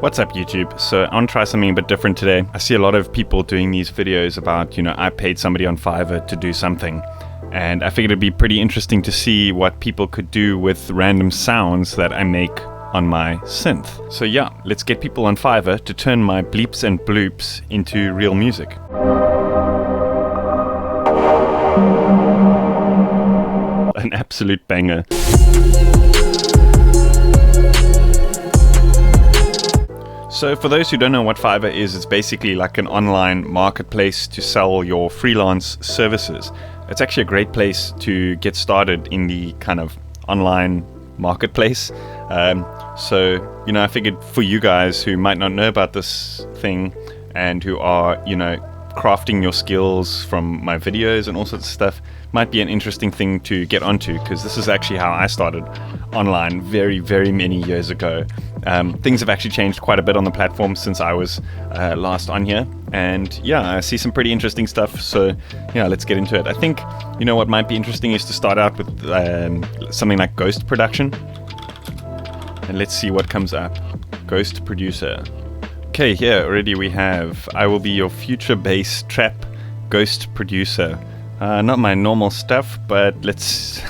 What's up YouTube? So I want to try something a bit different today. I see a lot of people doing these videos about, I paid somebody on Fiverr to do something. And I figured it'd be pretty interesting to see what people could do with random sounds that I make on my synth. So yeah, let's get people on Fiverr to turn my bleeps and bloops into real music. An absolute banger. So for those who don't know what Fiverr is, it's basically like an online marketplace to sell your freelance services. It's actually a great place to get started in the kind of online marketplace. So, I figured for you guys who might not know about this thing and who are, crafting your skills from my videos and all sorts of stuff, might be an interesting thing to get onto, because this is actually how I started online very, very many years ago. Things have actually changed quite a bit on the platform since I was last on here, and yeah, I see some pretty interesting stuff. So yeah, let's get into it. I think what might be interesting is to start out with something like ghost production, and let's see what comes up. Ghost producer. Okay, here already we have I will be your future bass trap ghost producer. Not my normal stuff, but let's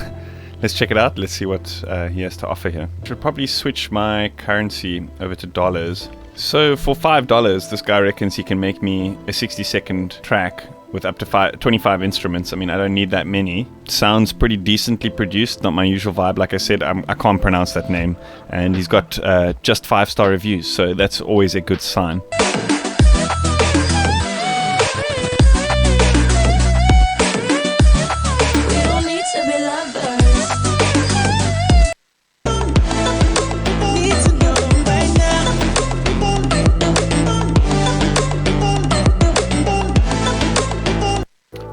check it out. Let's see what he has to offer here. I should probably switch my currency over to dollars. So for $5, this guy reckons he can make me a 60-second track with up to 25 instruments. I mean, I don't need that many. Sounds pretty decently produced, not my usual vibe. Like I said, I can't pronounce that name. And he's got just 5-star reviews, so that's always a good sign.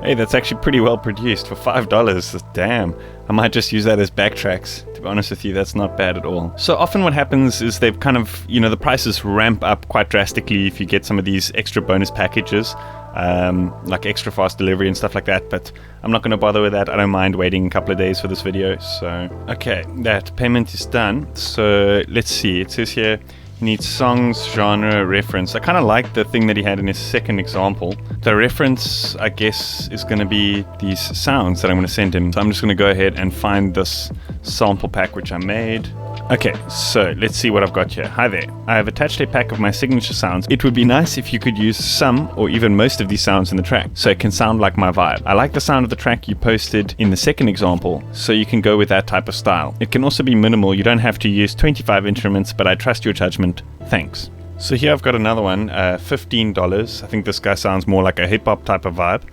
Hey, that's actually pretty well produced for $5. Damn, I might just use that as backtracks. To be honest with you, that's not bad at all. So often what happens is they've kind of, the prices ramp up quite drastically if you get some of these extra bonus packages, like extra fast delivery and stuff like that, but I'm not going to bother with that. I don't mind waiting a couple of days for this video. So, okay, that payment is done. So let's see, it says here, needs songs, genre, reference. I kind of like the thing that he had in his second example. The reference, I guess, is going to be these sounds that I'm going to send him. So I'm just going to go ahead and find this sample pack which I made. Okay, so let's see what I've got here. Hi there. I have attached a pack of my signature sounds. It would be nice if you could use some or even most of these sounds in the track, so it can sound like my vibe. I like the sound of the track you posted in the second example, so you can go with that type of style. It can also be minimal. You don't have to use 25 instruments, but I trust your judgment. Thanks. So here I've got another one, $15. I think this guy sounds more like a hip-hop type of vibe.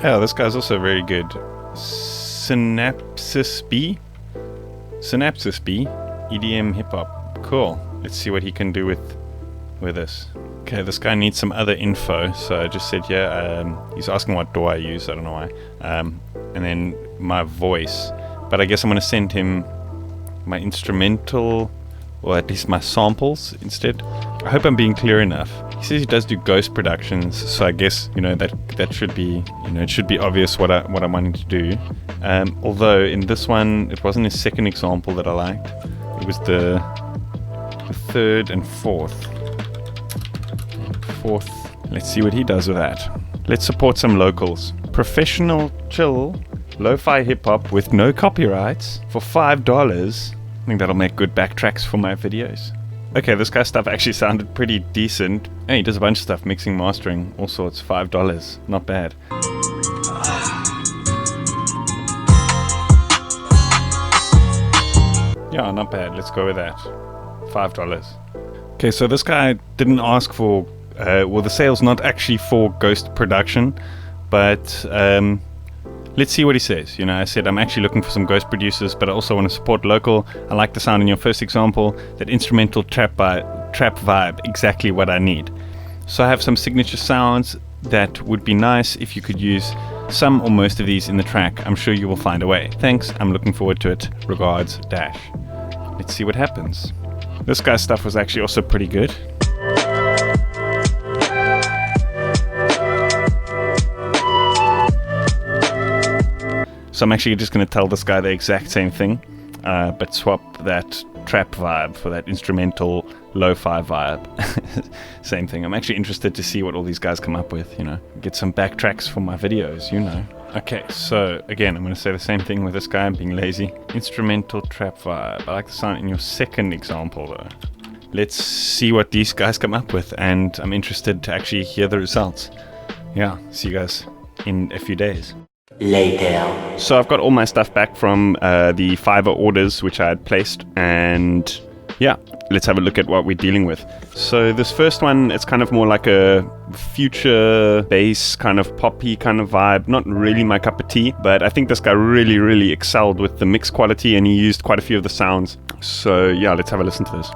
Oh, this guy's also very good. Synapsis B, EDM hip hop. Cool. Let's see what he can do with this. Okay, this guy needs some other info, so I just said he's asking what DAW I use. I don't know why. And then my voice, but I guess I'm gonna send him my instrumental, or at least my samples instead. I hope I'm being clear enough. He says he does do ghost productions, so I guess that should be it should be obvious what I'm wanting to do. Although in this one it wasn't his second example that I liked. It was the third and fourth. Let's see what he does with that. Let's support some locals. Professional chill lo-fi hip hop with no copyrights for $5. I think that'll make good backtracks for my videos. Okay, this guy's stuff actually sounded pretty decent. Hey, he does a bunch of stuff, mixing, mastering, all sorts. $5, not bad. Yeah, not bad. Let's go with that. $5. Okay, so this guy didn't ask for, the sale's not actually for ghost production, but let's see what he says. I said I'm actually looking for some ghost producers, but I also want to support local. I like the sound in your first example, that instrumental trap vibe, exactly what I need. So I have some signature sounds that would be nice if you could use some or most of these in the track. I'm sure you will find a way. Thanks, I'm looking forward to it. Regards, Dash. Let's see what happens. This guy's stuff was actually also pretty good. So I'm actually just going to tell this guy the exact same thing, but swap that trap vibe for that instrumental lo-fi vibe. Same thing. I'm actually interested to see what all these guys come up with, you know. Get some backtracks for my videos, you know. Okay, so again, I'm going to say the same thing with this guy. I'm being lazy. Instrumental trap vibe. I like the sound in your second example, though. Let's see what these guys come up with, and I'm interested to actually hear the results. Yeah, see you guys in a few days. Later. So I've got all my stuff back from the Fiverr orders which I had placed, and yeah, let's have a look at what we're dealing with. So this first one, it's kind of more like a future bass kind of poppy kind of vibe. Not really my cup of tea, but I think this guy really excelled with the mix quality, and he used quite a few of the sounds. So yeah, let's have a listen to this.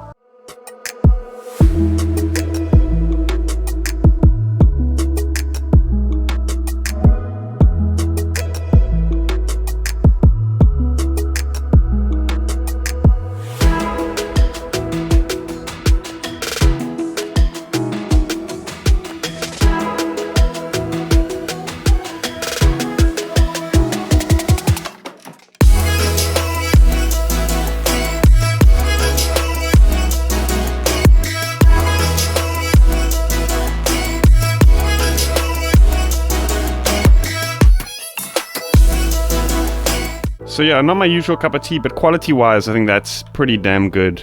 So yeah, not my usual cup of tea, but quality-wise, I think that's pretty damn good.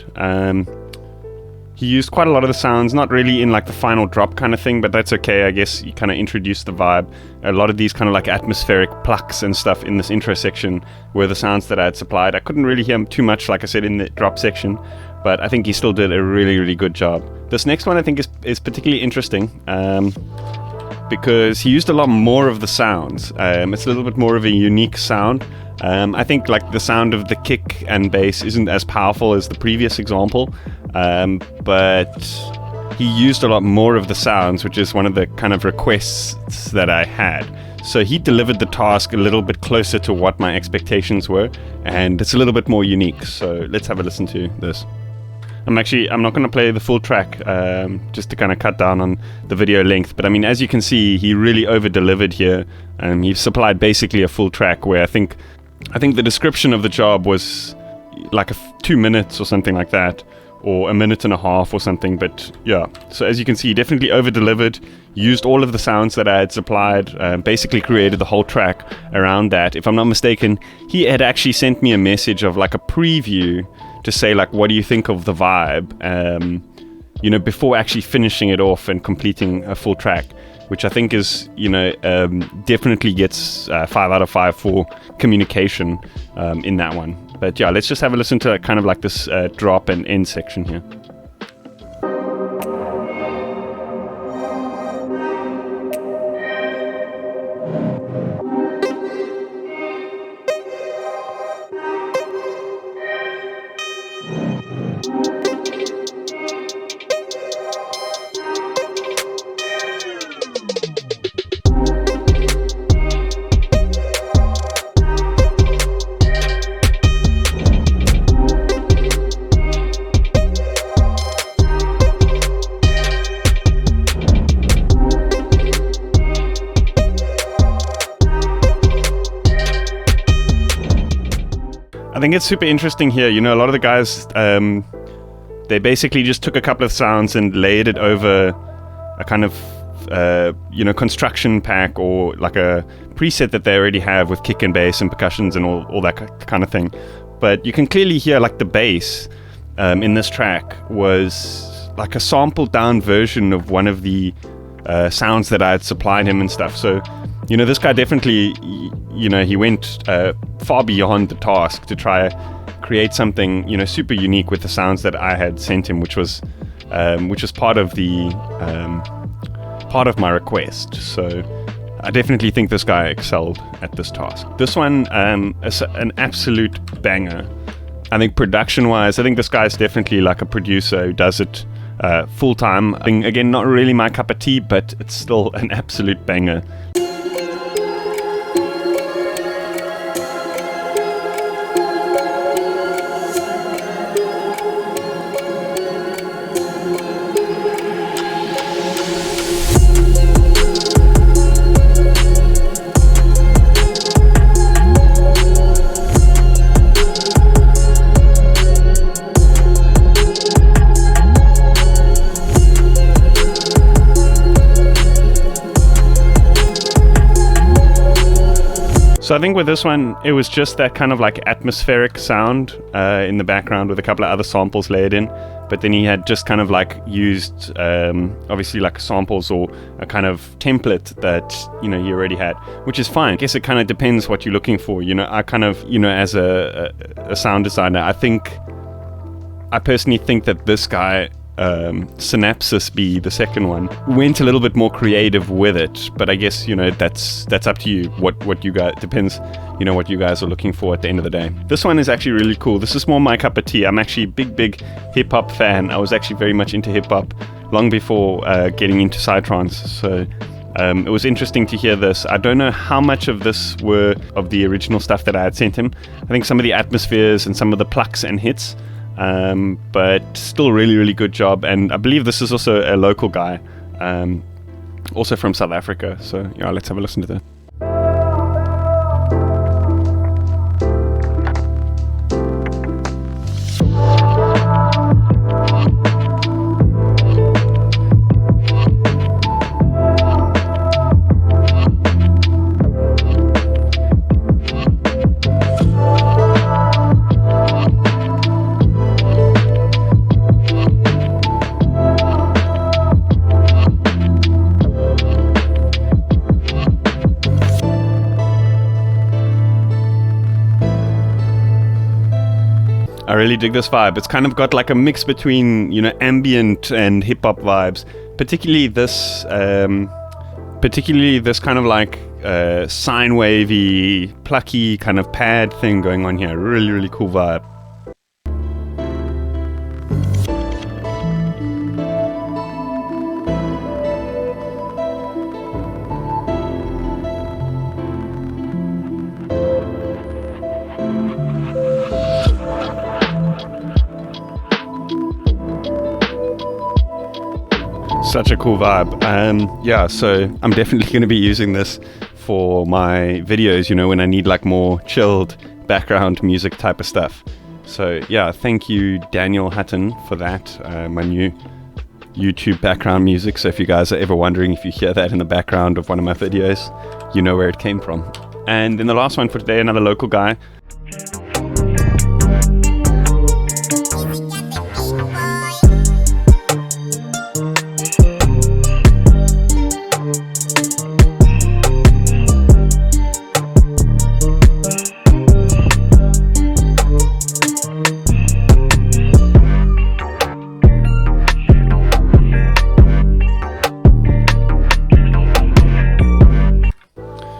He used quite a lot of the sounds, not really in like the final drop kind of thing, but that's okay. I guess you kind of introduced the vibe. A lot of these kind of like atmospheric plucks and stuff in this intro section were the sounds that I had supplied. I couldn't really hear too much, like I said, in the drop section, but I think he still did a really good job. This next one I think is particularly interesting. Because he used a lot more of the sounds. It's a little bit more of a unique sound. I think like the sound of the kick and bass isn't as powerful as the previous example, but he used a lot more of the sounds, which is one of the kind of requests that I had. So he delivered the task a little bit closer to what my expectations were, and it's a little bit more unique. So let's have a listen to this. I'm not going to play the full track, just to kind of cut down on the video length. But I mean, as you can see, he really over-delivered here. He supplied basically a full track where I think the description of the job was like 2 minutes or something like that, or 1.5 minutes or something. But yeah, so as you can see, he definitely over-delivered, used all of the sounds that I had supplied, basically created the whole track around that. If I'm not mistaken, he had actually sent me a message of like a preview to say like, what do you think of the vibe, you know, before actually finishing it off and completing a full track, which I think is, you know, definitely gets 5 out of 5 for communication in that one. But yeah, let's just have a listen to kind of like this drop and end section here. I think it's super interesting here. You know, a lot of the guys, they basically just took a couple of sounds and layered it over a kind of, you know, construction pack or like a preset that they already have with kick and bass and percussions and all that kind of thing. But you can clearly hear like the bass in this track was like a sampled down version of one of the sounds that I had supplied him and stuff. So, you know, this guy definitely, you know, he went far beyond the task to try create something, you know, super unique with the sounds that I had sent him, which was part of the part of my request. So I definitely think this guy excelled at this task. This one is an absolute banger. I think production-wise, I think this guy's definitely like a producer who does it full-time. Again, not really my cup of tea, but it's still an absolute banger. So I think with this one, it was just that kind of like atmospheric sound in the background with a couple of other samples layered in. But then he had just kind of like used, obviously like samples or a kind of template that, you know, he already had, which is fine. I guess it kind of depends what you're looking for. You know, I kind of, you know, as a sound designer, I personally think that this guy, Synapsis B, the second one, went a little bit more creative with it. But I guess, you know, that's up to you. What you guys, depends, you know, what you guys are looking for at the end of the day. This one is actually really cool. This is more my cup of tea. I'm actually a big hip hop fan. I was actually very much into hip hop long before getting into psytrance. So it was interesting to hear this. I don't know how much of this were of the original stuff that I had sent him. I think some of the atmospheres and some of the plucks and hits. But still really good job. And I believe this is also a local guy, also from South Africa. So yeah, let's have a listen to that. I really dig this vibe. It's kind of got like a mix between, you know, ambient and hip hop vibes. Particularly this kind of like sine wavy, plucky kind of pad thing going on here. Really cool vibe. Such a cool vibe. Yeah, so I'm definitely going to be using this for my videos, you know, when I need like more chilled background music type of stuff. So yeah, thank you Daniel Hutton for that, my new YouTube background music. So if you guys are ever wondering if you hear that in the background of one of my videos, you know where it came from. And then the last one for today, another local guy.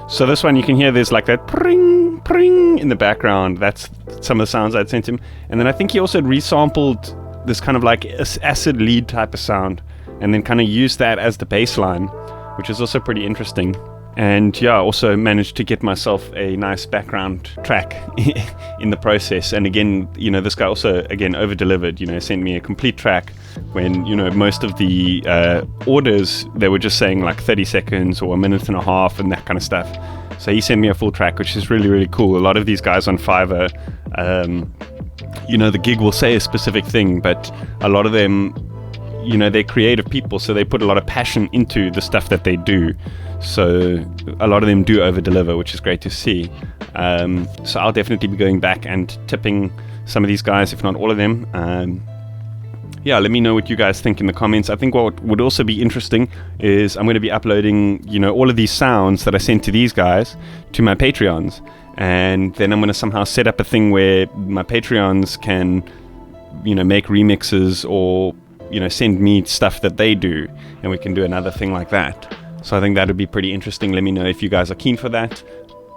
So this one, you can hear there's like that pring, pring in the background. That's some of the sounds I'd sent him. And then I think he also had resampled this kind of like acid lead type of sound and then kind of used that as the bass line, which is also pretty interesting. And yeah, also managed to get myself a nice background track in the process. And again, you know, this guy also, again, over-delivered, you know, sent me a complete track when, you know, most of the orders, they were just saying like 30 seconds or a minute and a half and that kind of stuff. So he sent me a full track, which is really cool. A lot of these guys on Fiverr, you know, the gig will say a specific thing, but a lot of them, you know, they're creative people, so they put a lot of passion into the stuff that they do. So a lot of them do over-deliver, which is great to see. So I'll definitely be going back and tipping some of these guys, if not all of them. Yeah, let me know what you guys think in the comments. I think what would also be interesting is I'm going to be uploading, you know, all of these sounds that I sent to these guys to my Patreons. And then I'm going to somehow set up a thing where my Patreons can, you know, make remixes or, you know, send me stuff that they do, and we can do another thing like that. So I think that would be pretty interesting. Let me know if you guys are keen for that.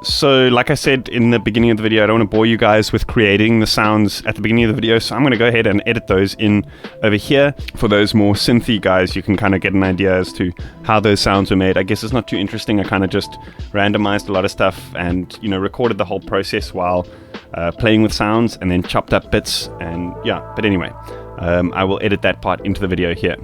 So like I said in the beginning of the video, I don't want to bore you guys with creating the sounds at the beginning of the video, so I'm going to go ahead and edit those in over here. For those more synthy guys, you can kind of get an idea as to how those sounds were made. I guess it's not too interesting. I kind of just randomized a lot of stuff and, you know, recorded the whole process while playing with sounds and then chopped up bits. And yeah, but anyway, I will edit that part into the video here.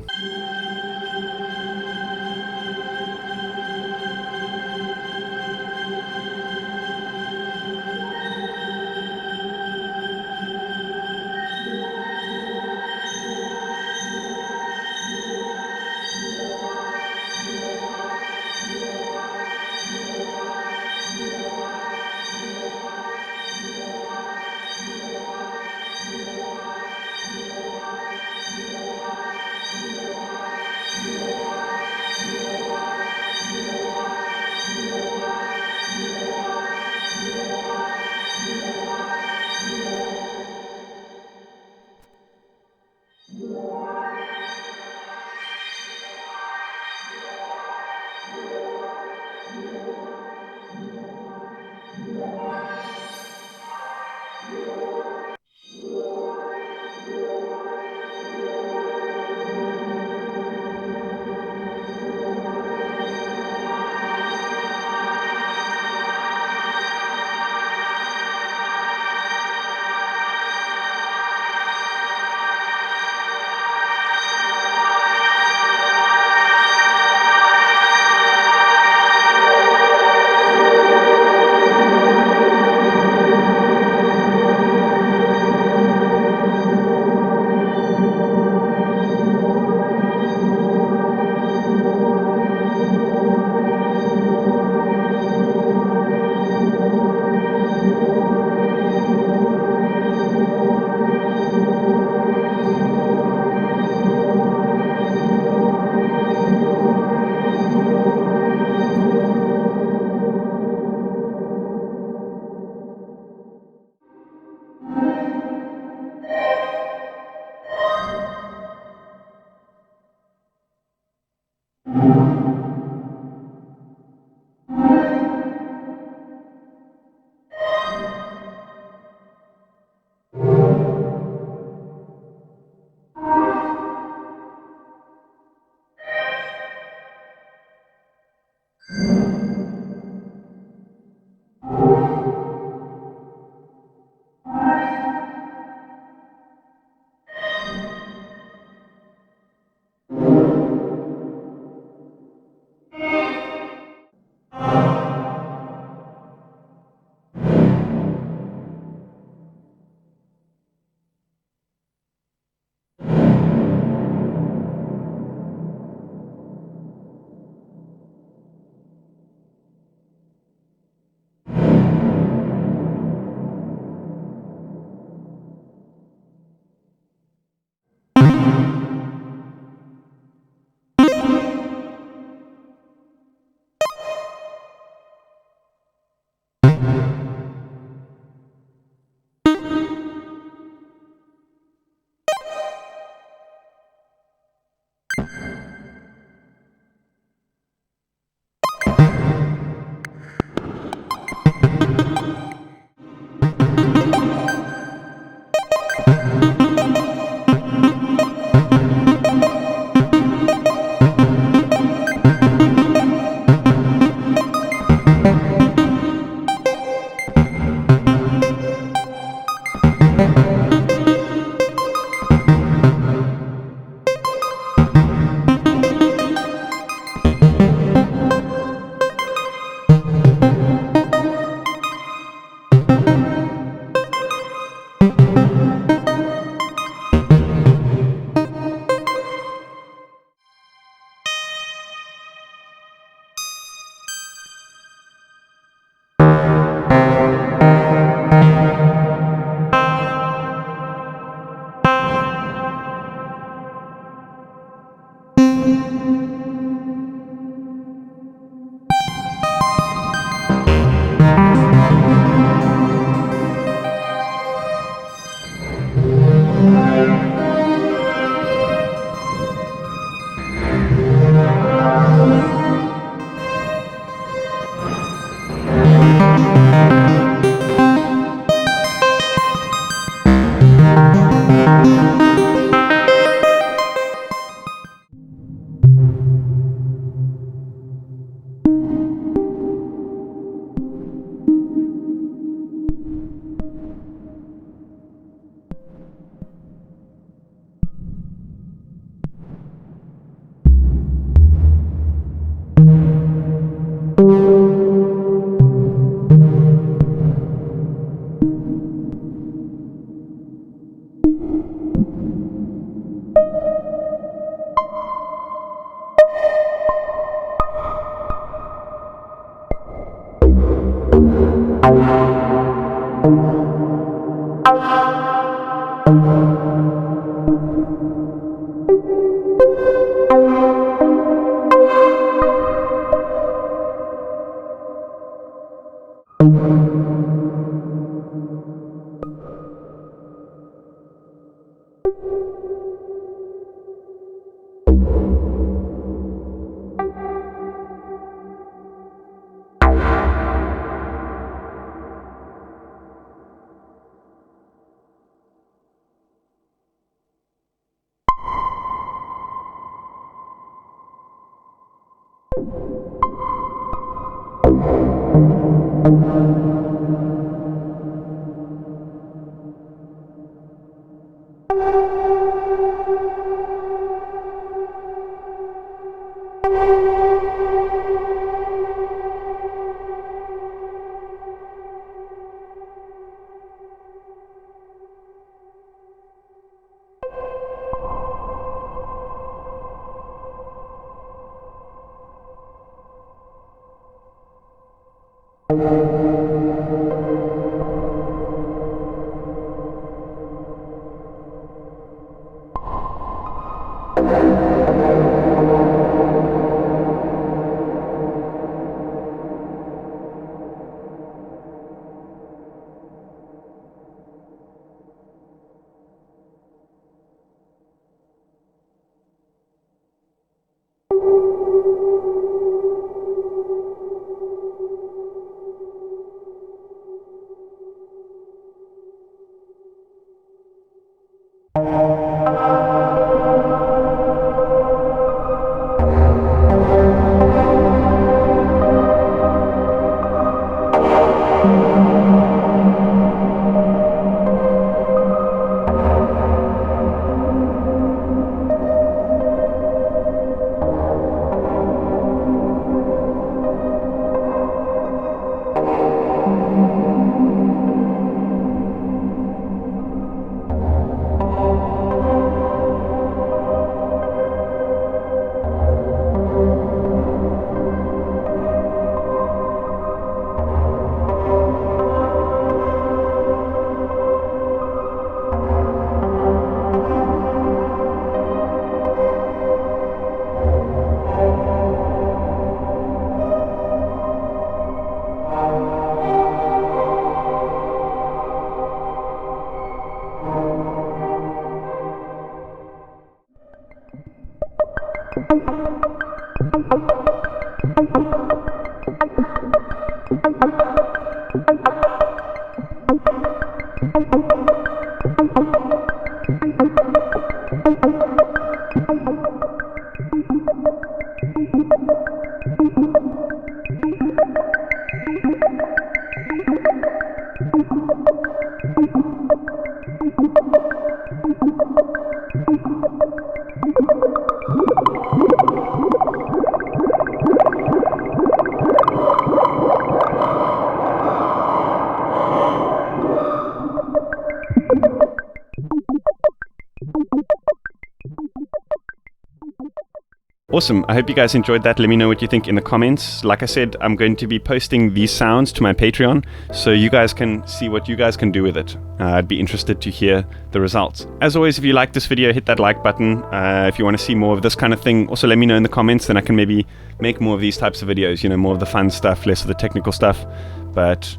Awesome. I hope you guys enjoyed that. Let me know what you think in the comments. Like I said, I'm going to be posting these sounds to my Patreon, so you guys can see what you guys can do with it. I'd be interested to hear the results. As always, if you like this video, hit that like button. If you want to see more of this kind of thing, also let me know in the comments, then I can maybe make more of these types of videos, you know, more of the fun stuff, less of the technical stuff. But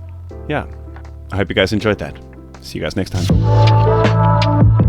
yeah, I hope you guys enjoyed that. See you guys next time.